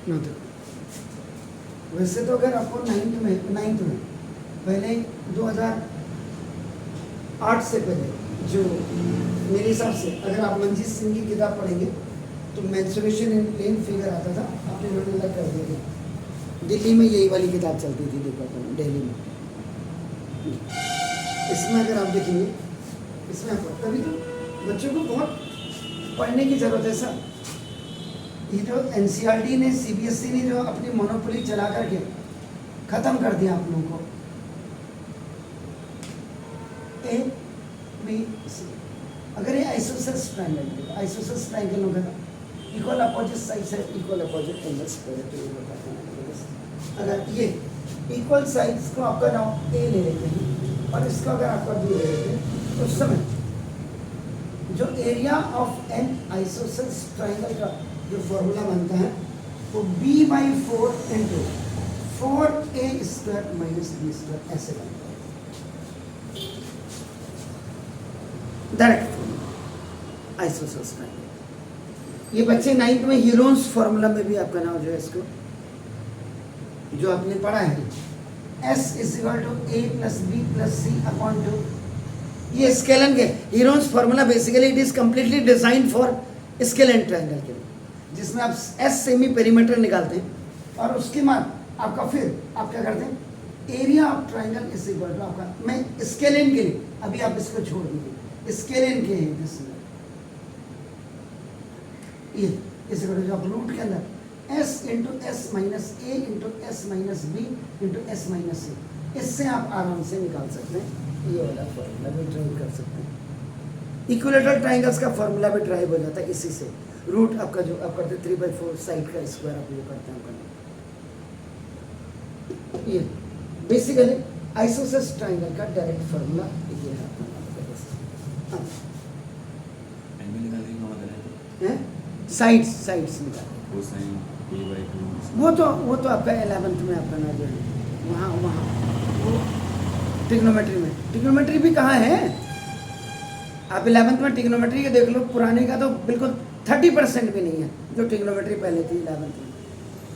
ना तो वैसे तो अगर आपको नाइन्थ में पहले 2008 से पहले जो मेरे हिसाब से अगर आप मंजीत सिंह की किताब पढ़ेंगे तो मेंस्ट्रुएशन इन प्लेन फिगर आता था, आपने उन्होंने अलग कर दिया। दिल्ली में यही वाली किताब चलती थी, देखो अपन दिल्ली में। इसमें अगर आप देखेंगे, इसमें आपको तभी तो बच्चों को बहुत पढ़ने की जरूरत है सर। ये जो एनसीईआरटी ने, सीबीएसई ने जो अपनी मोनोपोली चला करके खत्म कर दिया आप लोगों को। ए बी सी, अगर ये आइसोसेलेस ट्रायंगल, आइसोसेलेस ट्रायंगल होगा इक्वल अपोजिट साइड्स है, इक्वल अपोजिट एंगल्स पर, तो ये बताते हैं। अगर ये इक्वल साइड्स को आपका नाम ए ले लेते हैं और इसको अगर आपका बी ले लेते हैं, तो उस समय जो area of N isosceles triangle का जो फॉर्मूला बनता है वो b/4 into 4a² minus b² ऐसे बनता है, डायरेक्ट आइसोसेलेस ट्रायंगल। ये बच्चे 9th में हीरोन्स फॉर्मूला में भी आपका नाम जो है इसको जो आपने पढ़ा है S = a + b + c / 2, ये स्केलन के Heron's formula basically it is completely design for scalene triangle के लिए, जिसमें आप एस सेमी पेरीमीटर निकालते हैं और उसके बाद आपका फिर आप क्या करते हैं, area of triangle is equal to आपका, मैं स्केलन के लिए अभी आप इसको छोड़ दीजिए, स्केलन के हैं ये इस आप रूट के अंदर s × s - a × s - b × s - c, इससे आप आराम से निकाल सकते हैं। ये वाला फॉर्मूला भी ड्राइव कर सकते हैं। इक्विलेटरल ट्रायंगल्स का फॉर्मूला भी ड्राइव हो जाता है इसी से, रूट आपका जो आप करते 3/4 साइड का स्क्वायर आप ये करते हैं। ये बेसिकली आइसोसेलेस ट्रायंगल का डायरेक्ट फॉर्मूला ये है आपका। एंगल निकालने का मतलब है साइड्स निकाल, कोसाइन a/2, वो तो आपका 11th में आपका ना जो है वहाँ वो ट्रिग्नोमेट्री भी कहाँ है, आप 11th में ट्रिग्नोमेट्री के देख लो, पुराने का तो बिल्कुल 30% भी नहीं है जो ट्रिग्नोमेट्री पहले थी 11th में।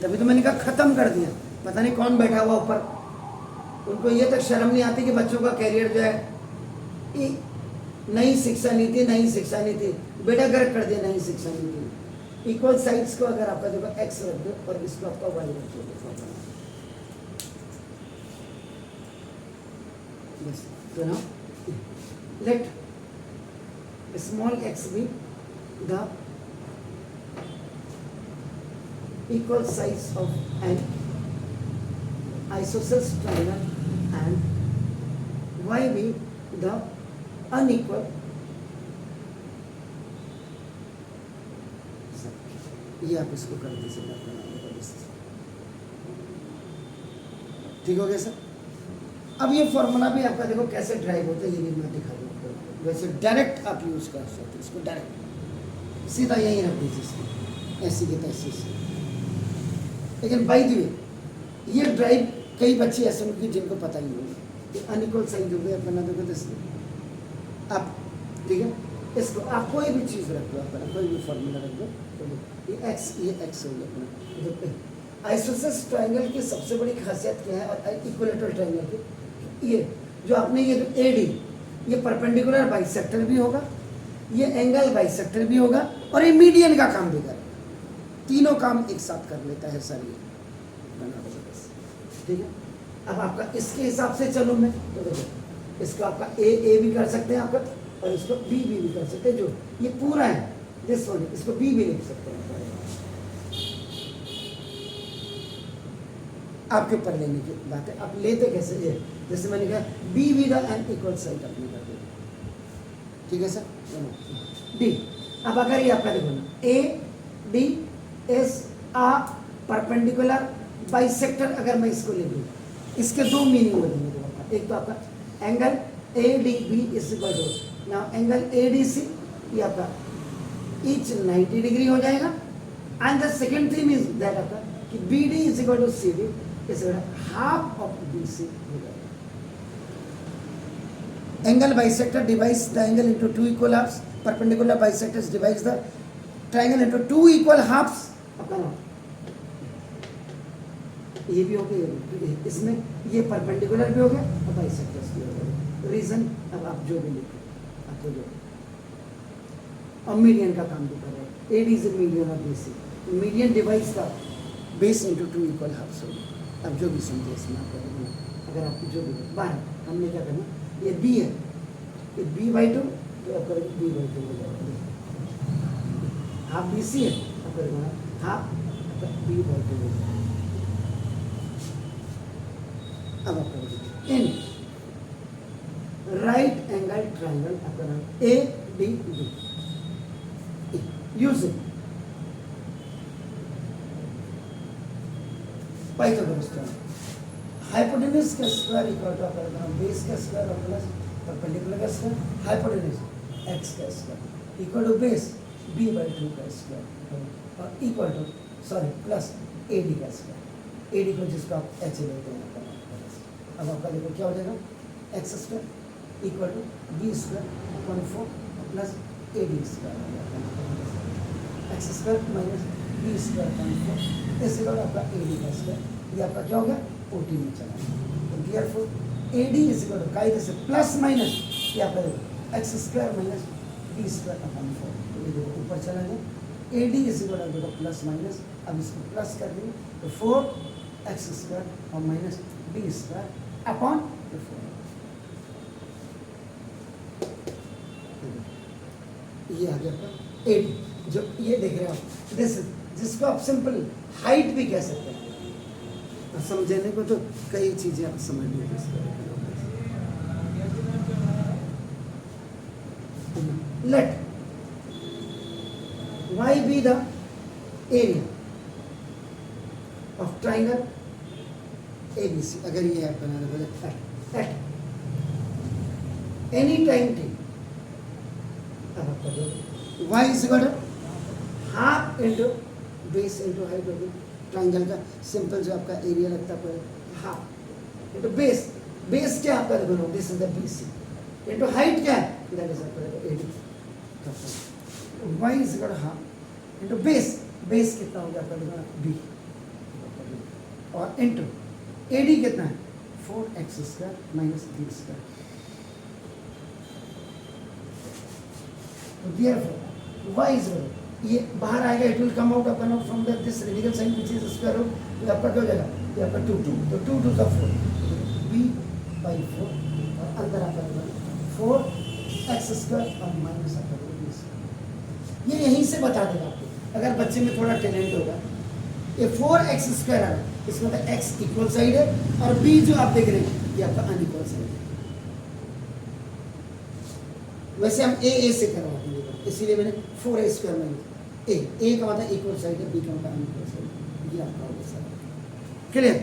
तभी तो मैंने कहा ख़त्म कर दिया, पता नहीं कौन बैठा हुआ ऊपर, उनको ये तक शर्म नहीं आती कि बच्चों का कैरियर जो है नई शिक्षा नीति बेटा गर्क कर दिया, नई शिक्षा नीति। इक्वल साइड्स को अगर आपका देखो x रख दो और इसको आपका y रख दो, बस। तो now let small x be the equal sides of an isosceles triangle and y be the unequal ये आप इसको कर दीजिए, ठीक हो गया सर। अब ये फॉर्मूला भी आपका देखो कैसे ड्राइव होता है, ये भी मैं दिखा दूँ आपको। वैसे डायरेक्ट आप यूज कर सकते हैं इसको, डायरेक्ट सीधा यहीं रख दीजिए इसको, ऐसी के तैसी से। लेकिन बाय द वे ये ड्राइव कई बच्चे ऐसे होंगे जिनको पता ही होगा कि अनइक्वल साइड हो गया अपना, देखो आप ठीक है, इसको आप कोई भी चीज़ रख दो, अपना कोई भी फॉर्मूला रख दो, तो ये x हो गया अपना। आइसोसेलेस ट्रायंगल की सबसे बड़ी खासियत क्या है, और इक्विलेटरल ट्रायंगल की, ये जो आपने ये जो AD, ये परपेंडिकुलर बाइसेक्टर भी होगा, ये एंगल बाइसेक्टर भी होगा, और ये मीडियन का काम भी करेगा। तीनों काम एक साथ कर लेता है सर ये, बना दो बस, ठीक है। अब आपका इसके हिसाब से चलो मैं, तो देखो इसको आपका ए भी कर सकते हैं आपका, और इसको बी भी कर सकते हैं, जो ये पूरा है दिस वन, इसको बी भी लिख सकते हैं, आपके ऊपर लेने की बात है। आप लेते कैसे, ये जैसे मैंने कहा B the N equal side अपने कर दे, ठीक है सर। डी, अब अगर ये आपका देखो ना, A D is a perpendicular bisector, अगर मैं इसको ले लूँ, इसके दो मीनिंग हो जाएंगे। एक तो आपका angle A D B is equal to, now angle A D C, ये आपका ईच 90 डिग्री हो जाएगा, and the second thing is that आपका कि B D is equal to C D is half of B C हो जाएगा। Angle bisector divides the angle into two equal halves. Perpendicular bisectors divides the triangle into two equal halves. ये भी हो गया, ये भी। इसमें ये परपेंडिकुलर भी हो गया और बाइसेक्टर्स भी हो गया। रीजन अब आप जो भी लिखो, आपको जो और मीडियन का काम भी कर रहे हैं। AD is a median of BC, median device का बेस इंटू 2 इक्वल हाफ। अब जो भी समझे इसमें आप करेंगे, अगर आपको जो भी बाहर हमने क्या करना, ये B है, ये B/2 तो आप करेंगे B/2 हो जाएगा। हाफ BC है, आप करेंगे हाफ B/2 हो जाएगा। अब आप करेंगे इन राइट एंगल ट्राइंगल, आप करेंगे ADB using Pythagoras theorem. Hypotenuse का स्क्वायर इक्वल टू आपका बेस का स्क्वायर और प्लस परपेंडिकुलर का स्क्वायर, हाइपोटेन्यूज x का square equal to base B/2 का स्क्वायर और इक्वल टू प्लस AD का स्क्वायर। AD को जिसको आप h लेते हैं आपका। अब आपका देखो क्या हो जाएगा, x square equal to B²/4 plus AD square, x square minus B²/4 is equal आपका AD का स्क्वायर। ये आपका क्या हो गया, OT में चला गया। तो therefore AD is equal to कायदे से प्लस माइनस ये आपका देखो x² माइनस B²/4, तो ये देखो ऊपर चला गया। AD is equal to plus minus, अब इसको प्लस कर देंगे तो 4x² और माइनस B²/4। ये आ गया आपका AD, जो ये देख रहे हो आप, दिस जिसको आप सिंपल हाइट भी कह सकते हैं। और समझने को तो कई चीजें आप समझ लीजिए। Let y be the area of triangle ABC, अगर ये है बना at any time t, अब आप कर दो y is equal to half into base into height हो गई। ट्राइंगल का सिंपल जो आपका एरिया लगता है हाफ इंटू बेस, बेस क्या आपका देखो this is the BC into height क्या है, दैट इज आपका AD। y is equal to half into base, base कितना हो गया आपका देखो B और इंटू AD कितना है 4x² माइनस B²। तो देयरफॉर y इज इक्वल, ये बाहर आएगा, इट विल कम आउट अपन from the this radical sign which is square root, तो आपका क्या हो जाएगा, ये आपका 2 तो 2 2 4 B/4 और अंदर आपका 4x² और माइनस आपका B²। ये यहीं से बता देगा आपको, अगर बच्चे में थोड़ा टैलेंट होगा। ये 4x² आ रहा है, इसमें मतलब x इक्वल साइड है और B जो आप देख रहे हैं ये आपका अनइक्वल साइड है। वैसे हम A से करवाते हैं, इसीलिए मैंने 4a² माइनस A का मतलब इक्वल साइड है, B का मतलब अनइक्वल साइड है। ये आपका होगा सर, क्लियर।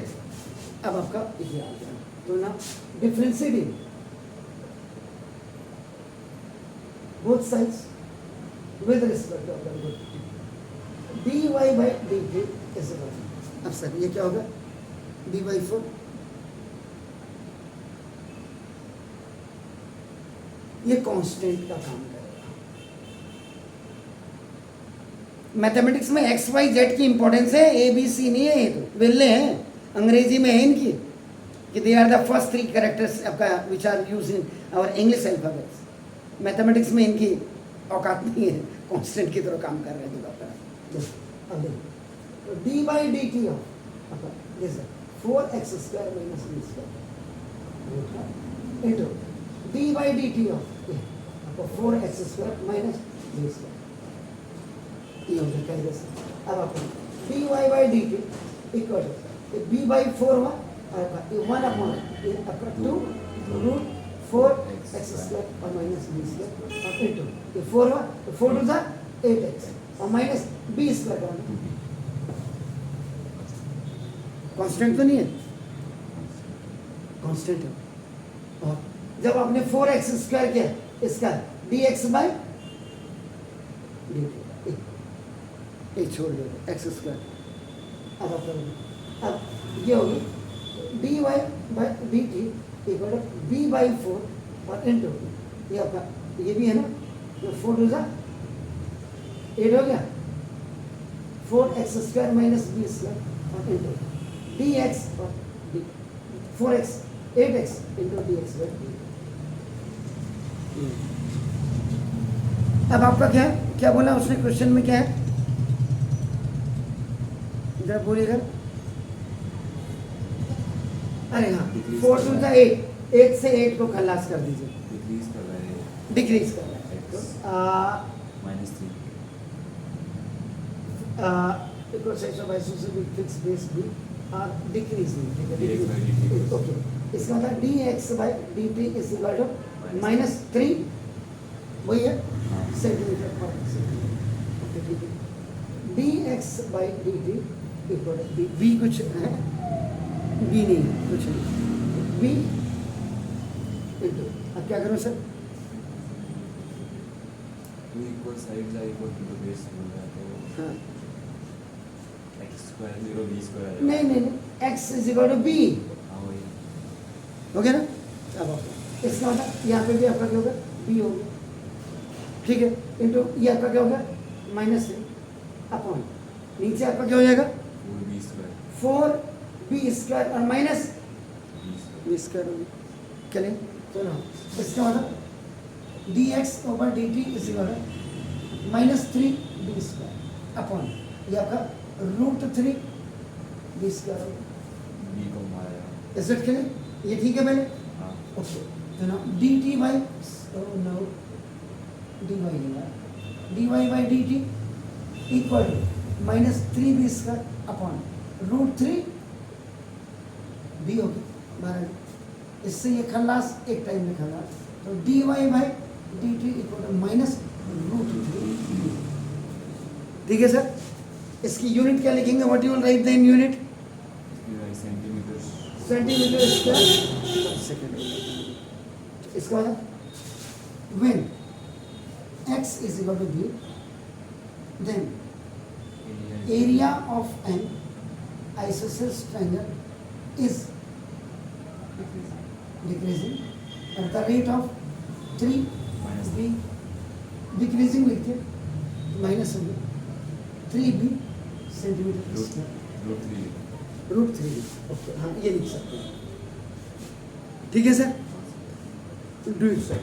अब आपका ये आ गया, तो ना differentiating both sides with respect to dy/dt is equal. अब सर ये क्या होगा, B/4 ये कांस्टेंट का काम करेगा। मैथमेटिक्स में एक्स वाई जेड की इंपॉर्टेंस है, ए बी सी नहीं है, ये तो वेल्ले हैं, अंग्रेजी में है इनकी कि they are the first 3 characters आपका which are use in our English alphabets. Mathematics में इनकी औकात नहीं है, कांस्टेंट की तरह काम कर रहे हैं। अब देखो dy/dt of this 4x² minus b² into dy/dt of आपको 4x² माइनस b²। ये हो जाएगा जैसे। अब आपको dy/dt इक्वल टू b/4 हुआ और ये 1 अपॉन ये आपका 2 रूट 4x² और माइनस b² और इनटू ये 4 हुआ तो 4 टू 8x और माइनस b² करना। कांस्टेंट तो नहीं है, कांस्टेंट है। और जब आपने 4x² किया इसका dx/dt एक छोड़ दो x²। अब आप ये होगी dy/dt इक्वल टू b/4 और इनटू ये आपका ये भी है ना, तो 4 टू 8 हो गया, 4x² माइनस b² और इनटू dx और d 4x 8x into dx by dt। अब आपका क्या है, क्या बोला उसने क्वेश्चन में, क्या है जरा बोलिएगा। अरे हाँ, Decrease 4 कर टू रहा द 8, 8 से 8 को खलास कर दीजिए, डिक्रीज कर रहा है डिक्रीज कर रहा है। X। तो -3 because x of isosceles with fixed base b are decreasing, ठीक है, dx by dt। ओके, इसका मतलब dx by dt is equal to -3, वही है हाँ। सेंटीमीटर पर सेकंड, ओके ठीक है। dx by dt equal to b कुछ है, b नहीं कुछ नहीं, b इनटू, अब क्या करूँ sir, two equal sides are equal to the base बोल रहा है तो हाँ x स्क्वायर 0 b स्क्वायर आ नहीं जाएगा। नहीं नहीं, x is equal to b, हाँ वही। हो गया ना। अब आपका इसका मतलब यहाँ पे भी आपका क्या होगा, b हो गया, ठीक है, इंटू ये आपका क्या हो गया, -3 अपॉन, नीचे आपका क्या हो जाएगा, 4b स्क्वायर 4b स्क्वायर और माइनस b b स्क्वायर हो गया, चलिए चलो, इसका मतलब dx over dt is equal to -3b square upon, ये आपका √3 b स्क्वायर हो गया, b को मारा। इज इट क्लियर, ये ठीक है पहले, हाँ ओके, तो ना dt by no dy by dt equal to -3b square upon √3 b हो गया 12। इससे ये खल्लास एक टाइम में खल्लास, तो dy by dt equal to -√3। ठीक है सर, इसकी यूनिट क्या लिखेंगे, what you will write the in unit, centimetre centimetre square per second. इसका मतलब when x is equal to b, then area of an isosceles triangle is decreasing at the rate of 3b, decreasing लिखिए minus हो गया 3b centimetre square √3, okay हाँ ये लिख सकते हैं, ठीक है सर, डू इट सर।